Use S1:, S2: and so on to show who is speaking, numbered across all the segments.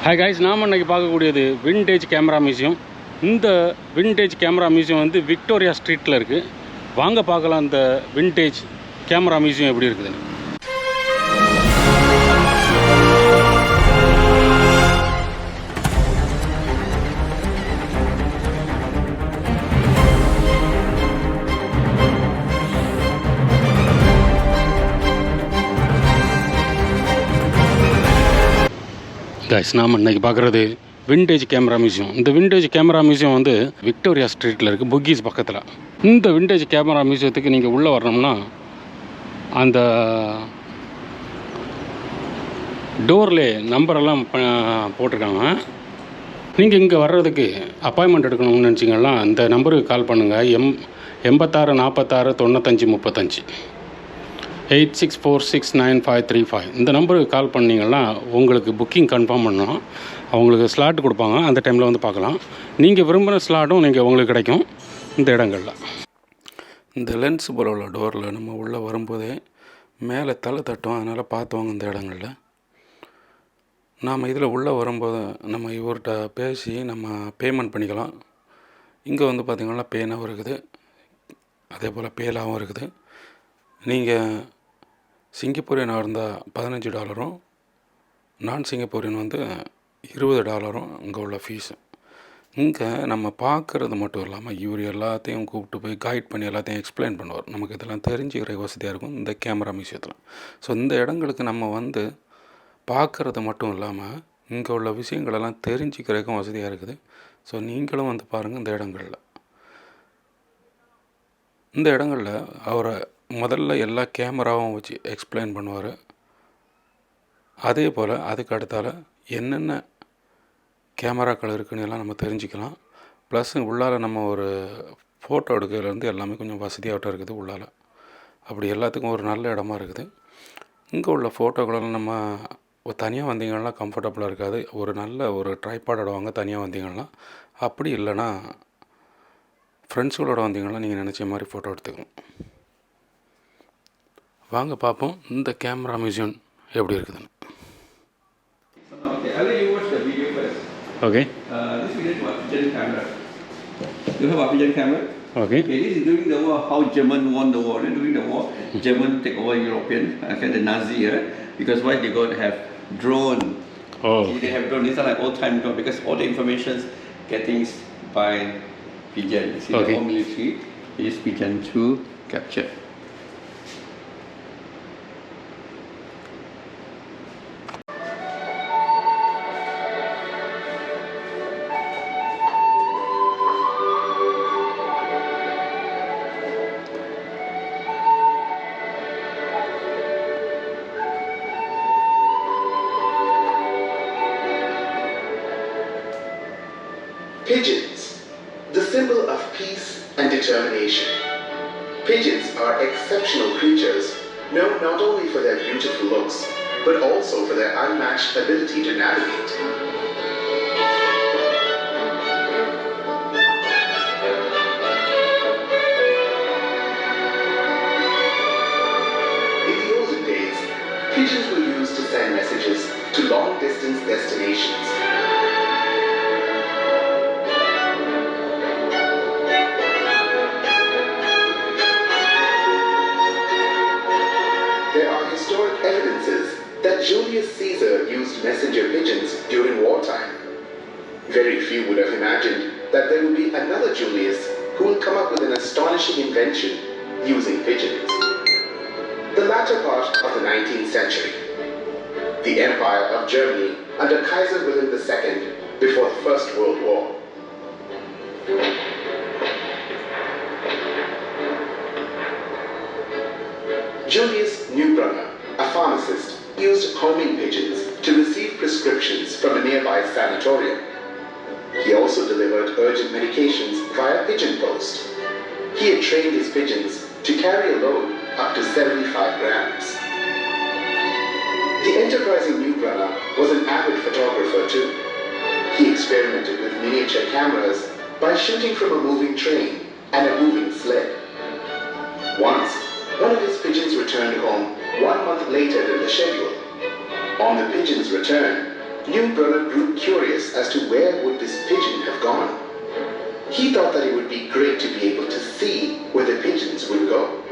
S1: Hi guys, நாம் இன்னைக்கு பார்க்கக்கூடியது விண்டேஜ் கேமரா மியூசியம். இந்த விண்டேஜ் கேமரா மியூசியம் வந்து விக்டோரியா ஸ்ட்ரீட்டில் இருக்குது. வாங்க பார்க்கலாம் இந்த விண்டேஜ் கேமரா மியூசியம் எப்படி இருக்குதுன்னு. கைஸ், நாம் இன்றைக்கி பார்க்குறது விண்டேஜ் கேமரா மியூசியம். இந்த விண்டேஜ் கேமரா மியூசியம் வந்து விக்டோரியா ஸ்ட்ரீட்டில் இருக்குது, புகிஸ் பக்கத்தில். இந்த விண்டேஜ் கேமரா மியூசியத்துக்கு நீங்கள் உள்ளே வரணும்னா அந்த டோரில் நம்பரெல்லாம் போட்டிருக்காங்க. நீங்கள் இங்கே வர்றதுக்கு அப்பாயின்மெண்ட் எடுக்கணும்னு நினச்சிங்கன்னா இந்த நம்பருக்கு கால் பண்ணுங்கள். 86 46 95 35 86469535. இந்த நம்பருக்கு கால் பண்ணிங்கன்னா உங்களுக்கு புக்கிங் கன்ஃபார்ம் பண்ணணும். அவங்களுக்கு ஸ்லாட் கொடுப்பாங்க, அந்த டைமில் வந்து பார்க்கலாம். நீங்கள் விரும்பின ஸ்லாட்டும் உங்களுக்கு கிடைக்கும் இந்த இடங்களில். இந்த லென்ஸ் போல உள்ள டோரில் நம்ம உள்ளே வரும்போதே மேலே தலை தட்டும், அதனால் பார்த்துவாங்க இந்த இடங்களில். நாம் இதில் உள்ளே வரும்போது நம்ம இவர்கிட்ட பேசி நம்ம பேமெண்ட் பண்ணிக்கலாம். இங்கே வந்து பார்த்திங்கன்னா பேனாகவும் இருக்குது, அதே போல் பேலாகவும் இருக்குது. நீங்கள் சிங்கப்பூரியனாக இருந்தால் $15, நான் சிங்கப்பூரியன் வந்து $20 இங்கே உள்ள ஃபீஸு. இங்கே நம்ம பார்க்குறது மட்டும் இல்லாமல் இவர் எல்லாத்தையும் கூப்பிட்டு போய் கைட் பண்ணி எல்லாத்தையும் எக்ஸ்பிளைன் பண்ணுவார். நமக்கு இதெல்லாம் தெரிஞ்சுக்கிற வசதியாக இருக்கும் இந்த கேமரா மியூசியத்தில். ஸோ இந்த இடங்களுக்கு நம்ம வந்து பார்க்குறது மட்டும் இல்லாமல் இங்கே உள்ள விஷயங்களெல்லாம் தெரிஞ்சுக்கிறதுக்கும் வசதியாக இருக்குது. ஸோ நீங்களும் வந்து பாருங்கள் இந்த இடங்களில். இந்த இடங்களில் அவரை முதல்ல எல்லா கேமராவும் வச்சு எக்ஸ்பிளைன் பண்ணுவார். அதே போல் அதுக்கு அடுத்தால் என்னென்ன கேமராக்கள் இருக்குன்னு எல்லாம் நம்ம தெரிஞ்சுக்கலாம். ப்ளஸ் உள்ளார நம்ம ஒரு ஃபோட்டோ எடுக்கிறதுலேருந்து எல்லாமே கொஞ்சம் வசதியாகட்டும் இருக்குது உள்ளார. அப்படி எல்லாத்துக்கும் ஒரு நல்ல இடமா இருக்குது. இங்கே உள்ள ஃபோட்டோக்களெல்லாம் நம்ம தனியாக வந்தீங்கன்னா கம்ஃபர்டபுளாக இருக்காது. ஒரு நல்ல ஒரு ட்ரைபாட் வாங்க தனியாக வந்தீங்கன்னா. அப்படி இல்லைன்னா ஃப்ரெண்ட்ஸுகளோட வந்தீங்கன்னா நீங்கள் நினச்ச மாதிரி ஃபோட்டோ எடுத்துக்கணும். வாங்க பார்ப்போம் இந்த கேமரா மியூசியம் எப்படி இருக்குதுன்னு.
S2: Okay, I'll let you watch the video first.
S1: Okay.
S2: This video is about Pigeon camera. You have a Pigeon camera?
S1: Okay.
S2: Okay, this is during the war, how German won the war. During the war, German take over European, the Nazi, because why they got to have drone.
S1: Oh.
S2: See, they have drone. These are like old time drone because all the information getting by pigeon. See, okay. The whole military use pigeon to capture.
S3: Pigeons, the symbol of peace and determination. Pigeons are exceptional creatures, known not only for their beautiful looks, but also for their unmatched ability to navigate. In the olden days, pigeons were used to send messages to long-distance destinations. Historic evidences that Julius Caesar used messenger pigeons during wartime. Very few would have imagined that there would be another Julius who would come up with an astonishing invention using pigeons. The latter part of the 19th century. The Empire of Germany under Kaiser Wilhelm II before the First World War. Julius Neubrunner, a pharmacist, used homing pigeons to receive prescriptions from a nearby sanatorium. He also delivered urgent medications via pigeon post. He had trained his pigeons to carry a load up to 75 grams. The enterprising Neubrunner was an avid photographer too. He experimented with miniature cameras by shooting from a moving train and a moving sled. Once, one of his pigeons returned home 1 month later than the schedule. On the pigeon's return, Brunner grew curious as to where would this pigeon have gone. He thought that it would be great to be able to see where the pigeons would go.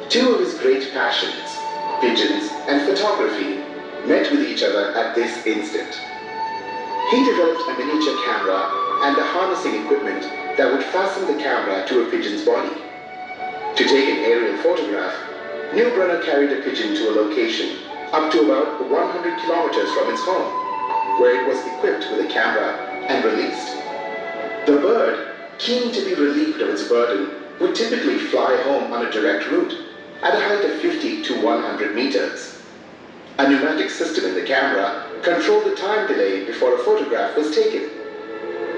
S3: Two of his great passions, pigeons and photography, met with each other at this instant. He developed a miniature camera and the harnessing equipment that would fasten the camera to a pigeon's body. To take an aerial photograph, Brunner carried a pigeon to a location up to about 100 kilometers from its home, where it was equipped with a camera and released. The bird, keen to be relieved of its burden, would typically fly home on a direct route at a height of 50 to 100 meters. A pneumatic system in the camera controlled the time delay before a photograph was taken.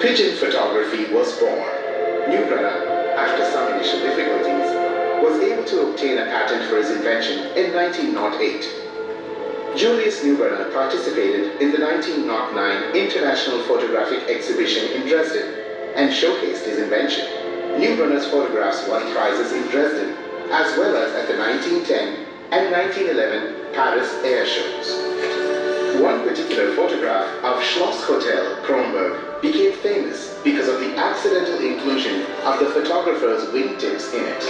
S3: Pigeon photography was born. Brunner, after some initial difficulties, was able to obtain a patent for his invention in 1908. Julius Brunner participated in the 1909 International Photographic Exhibition in Dresden and showcased his invention. Brunner's photographs won prizes in Dresden, as well as at the 1910 and 1911 Paris air shows. One particular photograph of Schloss Hotel Kronberg became famous because of the accidental inclusion of the photographer's wingtips in it.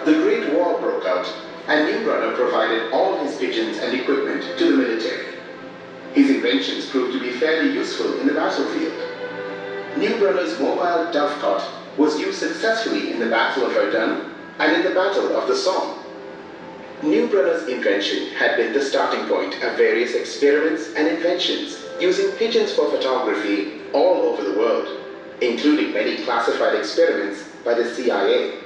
S3: The Great War broke out, and Brunner provided all his pigeons and equipment to the military. His inventions proved to be fairly useful in the battlefield. Brunner's mobile dovecot was used successfully in the Battle of Verdun and in the Battle of the Somme. Brunner's invention had been the starting point of various experiments and inventions using pigeons for photography all over the world, including many classified experiments by the CIA.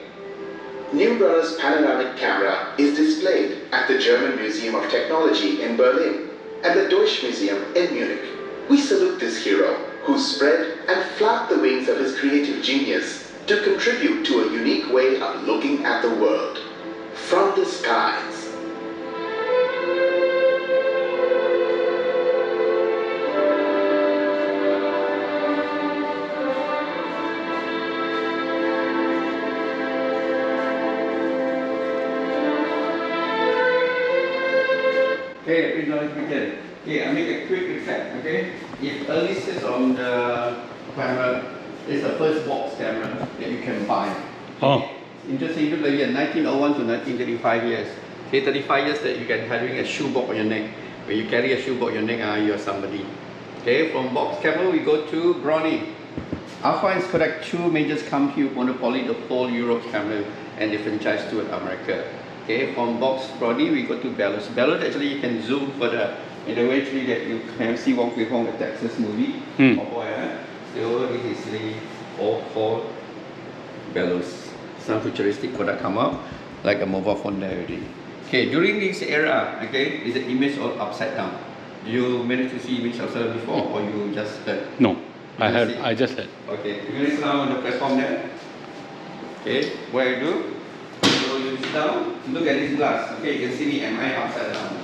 S3: Brunner's panoramic camera is displayed at the German Museum of Technology in Berlin and the Deutsche Museum in Munich. We salute this hero who spread and flapped the wings of his creative genius to contribute to a unique way of looking at the world. From the skies.
S2: Okay, begin. Okay, I make a quick recap. Okay, if early sets on the camera is the first box camera that you can buy.
S1: Oh.
S2: Interesting, look at here, 1901 to 1935 years. Okay, 35 years that you can carry a shoebox on your neck. When you carry a shoebox on your neck, you are somebody. Okay, from box camera we go to Brownie. Alpha and Kodak, two majors come here, monopoly the whole Europe camera, and they franchise to America. Okay, from box Brownie we go to Bellows. Bellows actually you can zoom further. In the way actually that you can see Wong Kwi Hong, the Texas movie. Oh boy, so this is the all called Bellows. Some futuristic product come up, like a mobile phone there already. Okay, during this era, okay, is the image all upside down. Do you manage to see image upside down before, or you just heard?
S1: No, I just heard.
S2: Okay, you can sit down on the platform there. Okay, what I do? So you sit down, look at this glass. Okay, you can see me, am I upside down?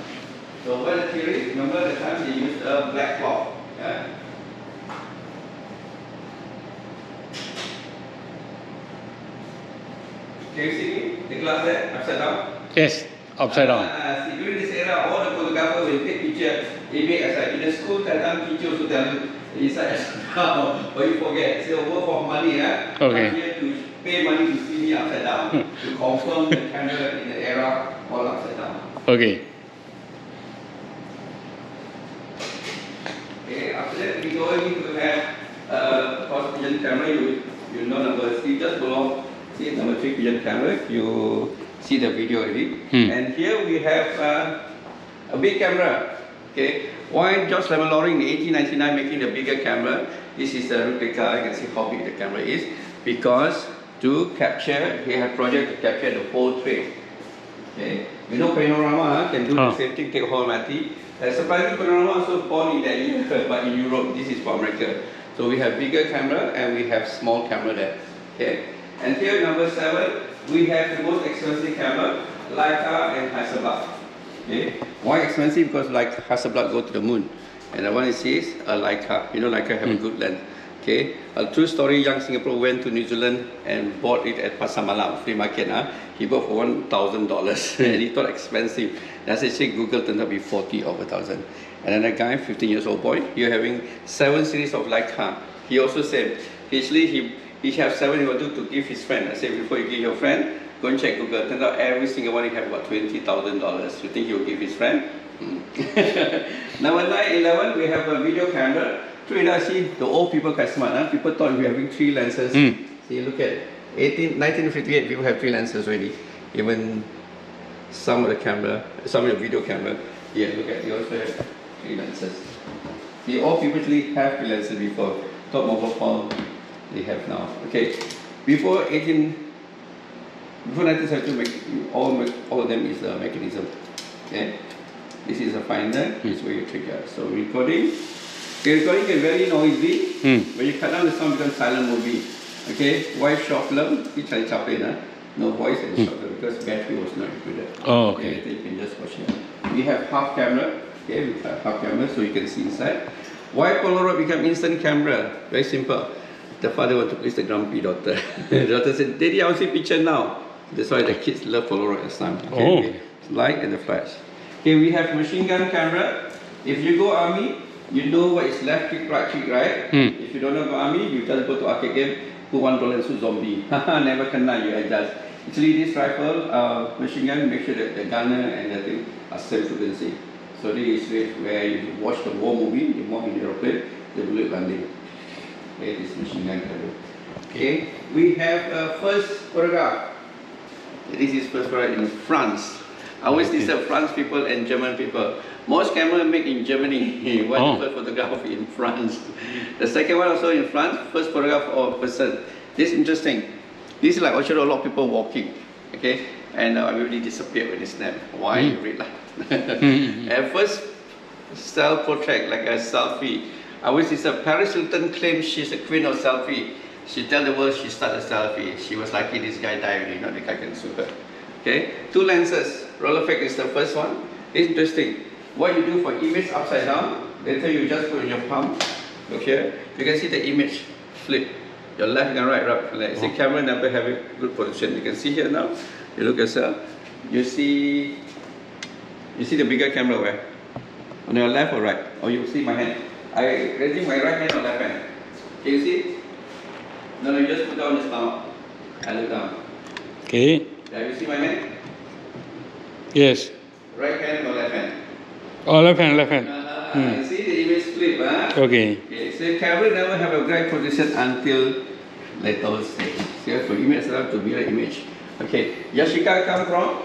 S2: So what the theory is, remember the time they used a black cloth. Yeah? Can you see me? The glass there, upside down?
S1: Yes, upside down.
S2: See, during this era, all the photographers will take picture, they make aside. In the school, that teacher also tell you, inside down, but you forget. It's a worth of money. Okay. I'm here to pay money to see me upside down, to confirm the camera in the era all upside down.
S1: Okay.
S2: Okay, after that, we go in to have first pigeon camera. You know number 3, just below. See number 3 pigeon camera, you see the video already. And here we have a big camera. Okay, why George Lemon-Loring in 1899 making the bigger camera? This is the replica. You can see how big the camera is, because to capture, he had project to capture the whole trade. Okay, you know Panorama can do the same thing, take whole mati. Surprisingly, Panorama also born in that year, but in Europe, this is for America. So we have bigger camera and we have small camera there. Okay. And here, number 7, we have the most expensive camera, Leica and Hasselblad. Okay. Why expensive? Because like Hasselblad go to the moon, and the one is a Leica. You know, Leica have a good lens. Okay. A true story: young Singapore went to New Zealand and bought it at Pasar Malam flea market. He bought for $1,000, and he thought expensive. That's actually Google turned out to be 40 over 1,000. Another guy, 15 years old boy, you're having 7 series of Leica. He also said, actually he have 7 he wanted to give his friend. I said, before you give your friend, go and check Google. Turns out every single one he have about $20,000. You think he will give his friend? Number 9, 11, we have a video camera. So you see, the old people quite smart. Huh? People thought we were having 3 lenses. See, look at 1958, people have 3 lenses already. Even some of the video camera. Here, look at, you also have 3 lenses. See, all people actually have 3 lenses before. Top mobile phone, they have now. Okay, before 1972, all of them is a mechanism. Okay, this is a finder. This is where you trigger. So recording. Okay, recording is very noisy. When you cut down the sound, it becomes silent movie. Okay, why short film? It's Charlie Chaplin. No voice and short film because battery was not included.
S1: Oh, okay.
S2: You can just watch it. We have half camera. Okay, we have half camera so you can see inside. Why Polaroid become instant camera? Very simple. The father wanted to please the grumpy daughter. The daughter said, Daddy, I want to see picture now. That's why the kids love Polaroid at the time. Okay, light and the flash. Okay, we have machine gun camera. If you go army, you know what is left click, right click, right? If you don't know about army, you just go to arcade game, put $1 and shoot zombie. Never kena, you adjust. Actually, this rifle, machine gun, make sure that the gunner and the thing are same frequency. So this is where you watch the war movie, the bomb in the aeroplane, the bullet landing. Okay, this machine gun camera. Okay, we have first photograph. This is first photograph in France. I always disturb French people and German people. Most cameras made in Germany. One first photograph in France. The second one also in France. First photograph of a person. This is interesting. This is like I showed a lot of people walking. Okay, and everybody disappeared when they snap. Why? You read like. And first self-portrait, like a selfie. I always disturb. Paris Hilton claims she's the queen of selfie. She tell the world she started selfie. She was lucky this guy died already. Not the guy can sue her. Okay, 2 lenses. Roller effect is the first one. It's interesting. What you do for image upside down, later you just put in your palm. Look here. You can see the image flip. Your left and right, left. See, camera never have a good position. You can see here now. You look yourself. You see the bigger camera where? On your left or right? Or you see my hand? I raising my right hand or left hand. Can you see? No, you just put down the stomach. I look down.
S1: Okay.
S2: Yeah, you see my hand?
S1: Yes.
S2: Right hand or left hand?
S1: Oh, left hand, left hand.
S2: You see the image flip, huh?
S1: Okay.
S2: So camera never have a great position until later stage. So for image setup to mirror image. Okay, Yashica come from?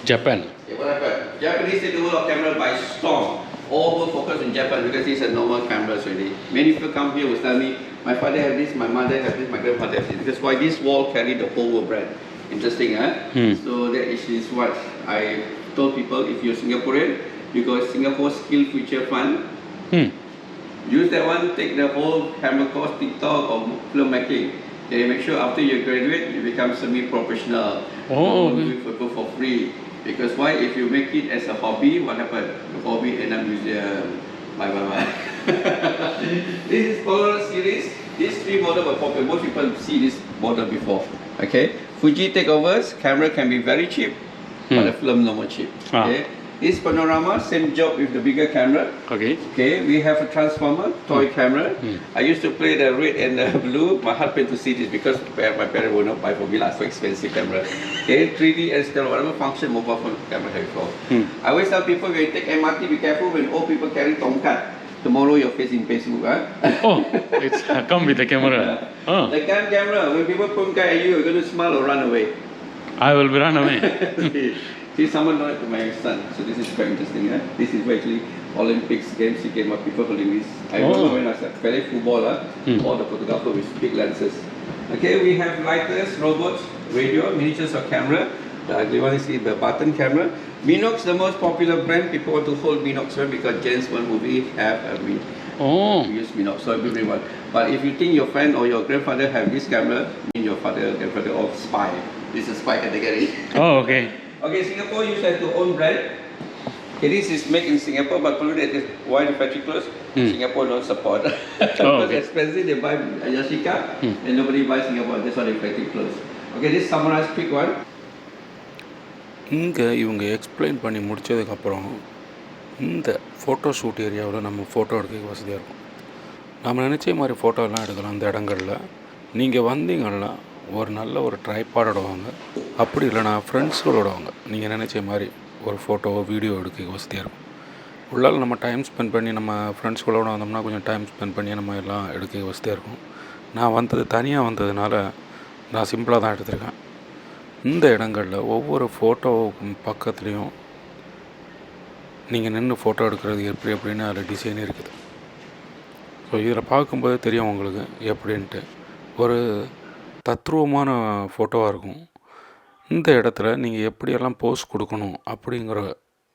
S1: Japan.
S2: Yeah, what happened? Japanese take the world of camera by storm. All were focused in Japan because it's a normal camera already. Many people come here will tell me, my father have this, my mother have this, my grandfather have this. Because why this wall carry the whole world brand. Interesting, huh? So that is what I told people, if you're Singaporean, you got Singapore Skill Future Fund. Use that one, take the whole camera course, TikTok or filmmaking. Okay, make sure after you graduate, you become semi-professional. Do photo for free. Because why? If you make it as a hobby, what happens? The hobby end up museum. Bye. This is Polaroid series. These 3 models were popular. Most people see this model before. Okay. Fuji takeovers. Camera can be very cheap, but the film no more cheap. Okay. This panorama, same job with the bigger camera.
S1: Okay.
S2: Okay, we have a transformer, toy camera. I used to play the red and the blue. My heart pain to see this because my parents will not buy for me, so expensive camera. Okay, 3D and still whatever function mobile phone camera have for. I always tell people when you take MRT, be careful when old people carry tongkat. Tomorrow your face in Facebook, huh?
S1: It's come with the camera.
S2: The gun camera, when people point gun at you, you're going to smile or run away.
S1: I will be run away.
S2: See, someone done it to my son, so this is quite interesting. This is where actually Olympics games he came up, people holding this. I remember when I was playing football, all the photographers with big lenses. Okay, we have lighters, robots, radio, miniatures of camera. The ugly one is the button camera. Minox, the most popular brand. People want to hold Minox because James Bond movie have a use Minox, so everyone. But if you think your friend or your grandfather have this camera, mean your father, grandfather, or spy. This is spy category.
S1: Okay.
S2: Okay, Singapore used to have their own brand. Okay, this is made in Singapore, but probably that is why the factory closed. Singapore don't support. Because it's expensive, they buy Yashica, and nobody buys Singapore. That's why the factory closed. Okay, this summarize quick one.
S1: இங்கே இவங்க explain பண்ணி முடித்ததுக்கப்புறம் இந்த photo shoot ஏரியாவில் நம்ம photo எடுக்க வசதியாக இருக்கும். நம்ம நினச்ச மாதிரி ஃபோட்டோலாம் எடுக்கலாம். அந்த இடங்களில் நீங்கள் வந்தீங்கன்னா ஒரு நல்ல ஒரு ட்ரைபாடோட வாங்க, அப்படி இல்லைனா ஃப்ரெண்ட்ஸுகளோட வாங்க. நீங்கள் நினச்ச மாதிரி ஒரு ஃபோட்டோவோ வீடியோ எடுக்க வசதியாக இருக்கும். உள்ளால் நம்ம டைம் ஸ்பெண்ட் பண்ணி நம்ம ஃப்ரெண்ட்ஸ்களோடு வந்தோம்னா கொஞ்சம் டைம் ஸ்பெண்ட் பண்ணி நம்ம எல்லாம் எடுக்க வசதியாக இருக்கும். நான் வந்தது தனியாக வந்ததுனால நான் சிம்பிளாக தான் எடுத்திருக்கேன். இந்த இடங்களில் ஒவ்வொரு ஃபோட்டோவுக்கும் பக்கத்துலேயும் நீங்கள் நின்று ஃபோட்டோ எடுக்கிறது எப்படின்னு அதில் டிசைன் இருக்குது. ஸோ இதில் பார்க்கும்போது தெரியும் உங்களுக்கு எப்படின்ட்டு. ஒரு தத்ரூபமான ஃபோட்டோவாக இருக்கும். இந்த இடத்துல நீங்கள் எப்படியெல்லாம் போஸ் கொடுக்கணும் அப்படிங்கிற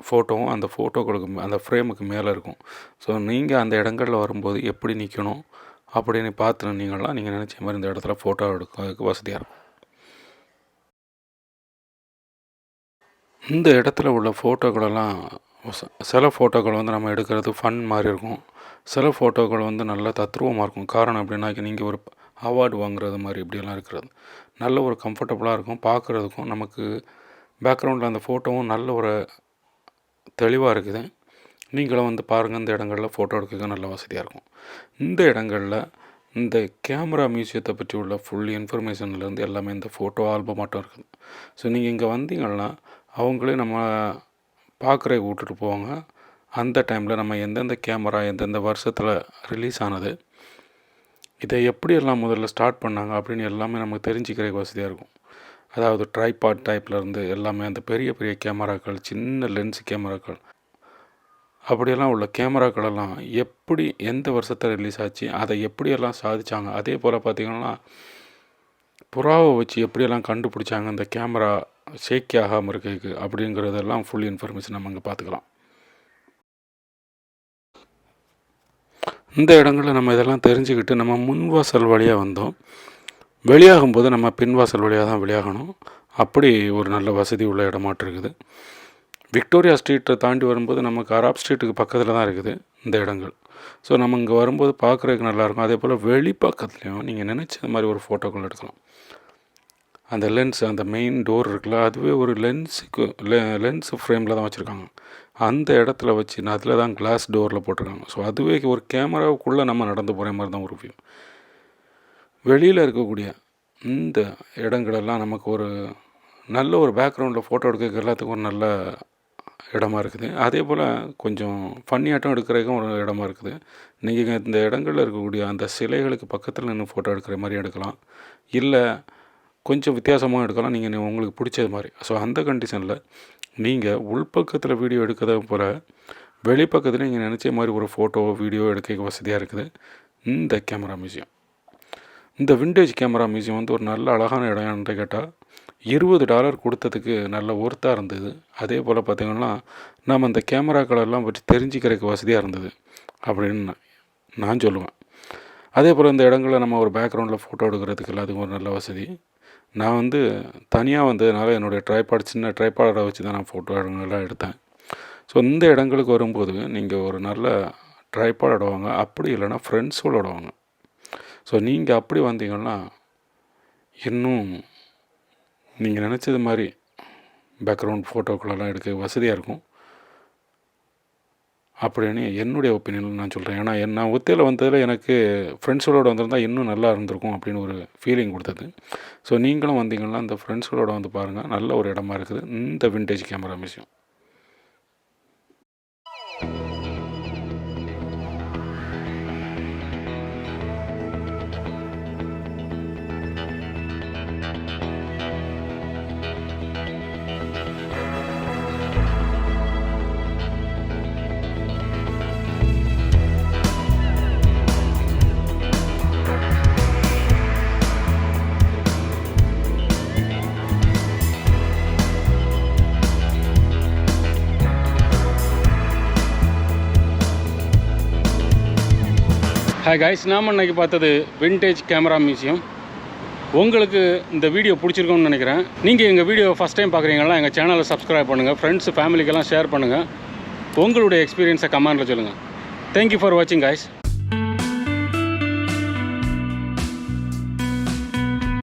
S1: ஃபோட்டோவும் அந்த ஃபோட்டோக்களுக்கு அந்த ஃப்ரேமுக்கு மேலே இருக்கும். ஸோ நீங்கள் அந்த இடங்களில் வரும்போது எப்படி நிற்கணும் அப்படின்னு பார்த்துருந்தீங்கன்னா நீங்கள் நினச்ச மாதிரி இந்த இடத்துல ஃபோட்டோ எடுக்கிறதுக்கு வசதியாக இருக்கும். இந்த இடத்துல உள்ள ஃபோட்டோக்களெல்லாம் சில ஃபோட்டோக்கள் வந்து நம்ம எடுக்கிறது ஃபன் மாதிரி இருக்கும். சில ஃபோட்டோக்கள் வந்து நல்ல தத்ரூபமாக இருக்கும். காரணம் எப்படின்னாக்கி நீங்கள் ஒரு அவார்டு வாங்குறது மாதிரி இப்படியெல்லாம் இருக்கிறது நல்ல ஒரு கம்ஃபர்டபுளாக இருக்கும். பார்க்குறதுக்கும் நமக்கு பேக்ரவுண்டில் அந்த ஃபோட்டோவும் நல்ல ஒரு தெளிவாக இருக்குது. நீங்களும் வந்து பாருங்கள், இந்த இடங்களில் ஃபோட்டோ எடுக்க நல்ல வசதியாக இருக்கும். இந்த இடங்களில் இந்த கேமரா மியூசியத்தை பற்றி உள்ள ஃபுல் இன்ஃபர்மேஷன்லேருந்து எல்லாமே இந்த ஃபோட்டோ ஆல்பம் மட்டும் இருக்குது. ஸோ நீங்கள் இங்கே வந்தீங்கன்னா அவங்களே நம்ம பார்க்குறதுக்கு விட்டுட்டு போவாங்க. அந்த டைமில் நம்ம எந்தெந்த கேமரா எந்தெந்த வருஷத்தில் ரிலீஸ் ஆனது, இதை எப்படியெல்லாம் முதல்ல ஸ்டார்ட் பண்ணாங்க அப்படின்னு எல்லாமே நமக்கு தெரிஞ்சுக்கிறதுக்கு வசதியாக இருக்கும். அதாவது ட்ரைபாட் டைப்லேருந்து எல்லாமே அந்த பெரிய பெரிய கேமராக்கள், சின்ன லென்ஸ் கேமராக்கள், அப்படியெல்லாம் உள்ள கேமராக்களெல்லாம் எப்படி எந்த வருஷத்தில் ரிலீஸ் ஆச்சு, அதை எப்படியெல்லாம் சாதித்தாங்க. அதே போல் பார்த்திங்கன்னா புறாவை வச்சு எப்படியெல்லாம் கண்டுபிடிச்சாங்க அந்த கேமரா ஷேக் ஆகாமல் இருக்கிறதுக்கு அப்படிங்கிறதெல்லாம் ஃபுல் இன்ஃபர்மேஷன் நம்ம இங்கே பார்த்துக்கலாம். இந்த இடங்களில் நம்ம இதெல்லாம் தெரிஞ்சுக்கிட்டு நம்ம முன்வாசல் வழியாக வந்தோம். வெளியாகும்போது நம்ம பின்வாசல் வழியாக தான் வெளியாகணும். அப்படி ஒரு நல்ல வசதி உள்ள இடமாட்டு இருக்குது. விக்டோரியா ஸ்ட்ரீட்டை தாண்டி வரும்போது நமக்கு அராப் ஸ்ட்ரீட்டுக்கு பக்கத்தில் தான் இருக்குது இந்த இடங்கள். ஸோ நம்ம இங்கே வரும்போது பார்க்குறதுக்கு நல்லாயிருக்கும். அதே போல் வெளி பக்கத்துலேயும் நீங்கள் நினச்ச மாதிரி ஒரு ஃபோட்டோக்கள் எடுக்கலாம். அந்த லென்ஸ், அந்த மெயின் டோர் இருக்குல்ல, அதுவே ஒரு லென்ஸு ஃப்ரேமில் தான் வச்சுருக்காங்க. அந்த இடத்துல வச்சு அதில் தான் கிளாஸ் டோரில் போட்டிருக்காங்க. ஸோ அதுவே ஒரு கேமராவுக்குள்ளே நம்ம நடந்து போகிற மாதிரி தான் ஒரு வியூ. வெளியில் இருக்கக்கூடிய இந்த இடங்களெல்லாம் நமக்கு ஒரு நல்ல ஒரு பேக்ரவுண்டில் ஃபோட்டோ எடுக்க எல்லாத்துக்கும் ஒரு நல்ல இடமா இருக்குது. அதே போல் கொஞ்சம் ஃபன்னியாட்டம் எடுக்கிறதுக்கும் ஒரு இடமா இருக்குது. நீங்கள் இந்த இடங்களில் இருக்கக்கூடிய அந்த சிலைகளுக்கு பக்கத்தில் நின்று ஃபோட்டோ எடுக்கிற மாதிரி எடுக்கலாம், இல்லை கொஞ்சம் வித்தியாசமாக எடுக்கலாம், நீங்கள் உங்களுக்கு பிடிச்சது மாதிரி. ஸோ அந்த கண்டிஷனில் நீங்கள் உள்பக்கத்தில் வீடியோ எடுக்கிறத போல் வெளிப்பக்கத்தில் நீங்கள் நினச்ச மாதிரி ஒரு ஃபோட்டோ வீடியோ எடுக்க வசதியாக இருக்குது இந்த கேமரா மியூசியம். இந்த விண்டேஜ் கேமரா மியூசியம் வந்து ஒரு நல்ல அழகான இடம்னு கேட்டால் $20 கொடுத்ததுக்கு நல்ல ஒர்த்தாக இருந்தது. அதே போல் பார்த்திங்கன்னா நம்ம அந்த கேமராக்களெல்லாம் பற்றி தெரிஞ்சுக்கிறதுக்கு வசதியாக இருந்தது அப்படின்னு நான் சொல்லுவேன். அதே போல் இந்த இடங்களில் நம்ம ஒரு பேக்ரவுண்டில் ஃபோட்டோ எடுக்கிறதுக்கு எல்லாத்துக்கும் ஒரு நல்ல வசதி. நான் வந்து தனியாக வந்ததுனால என்னுடைய சின்ன ட்ரைபாடை வச்சு தான் நான் ஃபோட்டோ எல்லாம் எடுத்தேன். ஸோ இந்த இடங்களுக்கு வரும்போது நீங்கள் ஒரு நல்ல ட்ரைபாடோட வாங்க, அப்படி இல்லைனா ஃப்ரெண்ட்ஸோட வாங்க. ஸோ நீங்கள் அப்படி வந்தீங்கன்னா இன்னும் நீங்கள் நினச்சது மாதிரி பேக்ரவுண்ட் ஃபோட்டோக்களெல்லாம் எடுக்க வசதியாக இருக்கும் அப்படின்னு என்னுடைய ஒப்பீனியன் நான் சொல்கிறேன். ஏன்னா நான் ஒத்தையில் வந்ததில் எனக்கு ஃப்ரெண்ட்ஸோட வந்திருந்தால் இன்னும் நல்லா இருந்திருக்கும் அப்படின்னு ஒரு ஃபீலிங் கொடுத்தது. ஸோ நீங்களும் வந்தீங்கன்னா அந்த ஃப்ரெண்ட்ஸோட வந்து பாருங்கள், நல்ல ஒரு இடமா இருக்குது இந்த vintage camera museum. Hi guys, நாம் இன்றைக்கி பார்த்தது விண்டேஜ் கேமரா மியூசியம். உங்களுக்கு இந்த வீடியோ பிடிச்சிருக்கும்னு நினைக்கிறேன். நீங்கள் எங்கள் வீடியோ ஃபஸ்ட் டைம் பார்க்குறீங்கன்னா எங்கள் சேனலை சப்ஸ்கிரைப் பண்ணுங்கள், ஃப்ரெண்ட்ஸ் ஃபேமிலிக்கெல்லாம் ஷேர் பண்ணுங்கள், உங்களுடைய எக்ஸ்பீரியன்ஸை கமெண்ட்டில் சொல்லுங்கள். தேங்க்யூ ஃபார் வாட்சிங் காய்ஸ்.